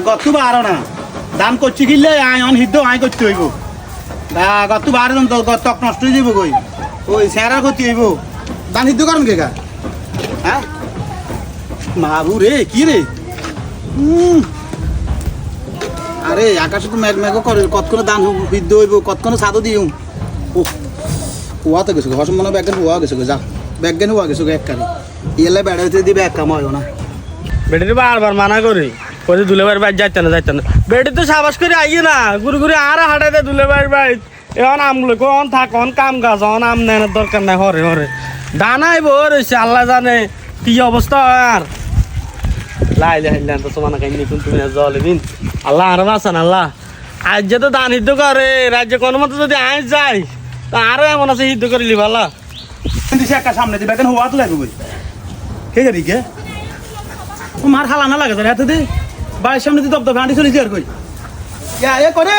গত বারো না দাম করছি কিনলে আয় অন হিদ্ধ আয় করতে হইব গত বারো দাম তক নষ্ট হয়ে যাবো কই ওই স্যারা করতে হইব দাম হিদ্ধ করেন কে গা হ্যাঁ মাবু রে কি রে আরে আকাশে তো মেঘ মেঘ করে কতক্ষণ দান হিদ্ধ হইব কতক্ষণ সাদও দিও ও হওয়া তো গেছো হসম মনে ব্যাগ হওয়া গেছো যা ব্যাগ হওয়া গেছো এক কানে ইয়েলে বেড়া হইতে দিবে এক কাম হয় না বেটি বারবার মানা করি কই দুলেবার বাড়ি যাইতে না বেটি তো সাবাস করে আইয়ে না ঘুরে ঘুরে আর হাঁটাইতে দুলেবার বাড়ি এখন আমগুলো কোন থাক কোন কাম কাজ অন আম নেন দরকার নাই হরে হরে দানাই বর হয়েছে আল্লাহ জানে কি অবস্থা হয় আর লাইলে হাইলেন তো তোমার কাহিনী তুমি জল দিন আল্লাহ আর বাঁচান আল্লাহ আজ যে তো দান হিদ্ধ করে রাজ্যে কোনো মতো যদি আইস যায় তা আরো এমন আছে হিদ্ধ করে লিবা আল্লাহ কিন্তু সে একটা সামনে দিবে এখন হওয়া তো লাগবে বই কে গাড়ি কে ও মার হালা না লাগে তোর এত দে বাড়ির সামনে দিয়ে দপদপে হাঁটি চলেছি আর কই এ করে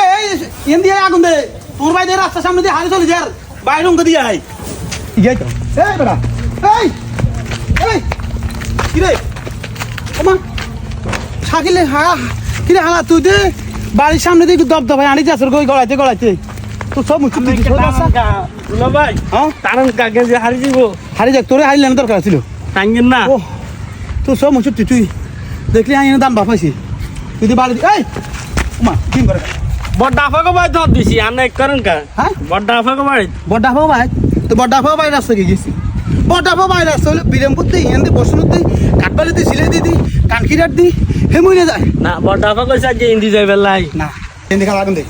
এন দিয়ে আগুন দে তোর ভাই দিয়ে রাস্তার সামনে দিয়ে হাঁটি চলেছি আর বাইরে অঙ্ক দিয়ে আই যাই তো এই বেড়া এই এই কি রে ওমা শাকিলে কি রে হালা তুই দে বাড়ির সামনে দিয়ে দপদপে হাঁটি যাস কই গড়াইতে তো সব মুখ দুলা ভাই হ্যাঁ তারন কাকে যে হারি দিব হারি যাক তোরে হারিলেন দরকার ছিল টাঙ্গেন না ও তুই সব মুখ তুই দেখলি আমি দাম বাপাইছি তুই বাড়ি এই মা কি করে বড় আফাকে বাড়ি ধর দিছি আনে করেন কা হ্যাঁ বড় আফাকে বাড়ি বড় আফা ভাই তো বড় আফা ভাই রাস্তা গেছি বড় আফা ভাই রাস্তা হলে বিরামপুর দিই এনে বসনুর দিই কাঠবালিতে সিলাই দিই কানকিরাট দিই হে মইনে যায় না বড় আফা কইছে আজ ইন্দি যাইবে লাই না এনে খালা আগুন দে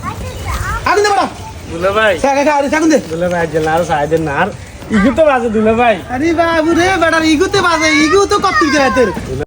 বড়া দুলা ভাই সাগা খা আরে আগুন দে দুলা ভাই জেলা আর সাইড না আর ইগু তো বাজে দুলা ভাই আরে বাবু রে বেটা ইগুতে বাজে ইগু তো কত তুই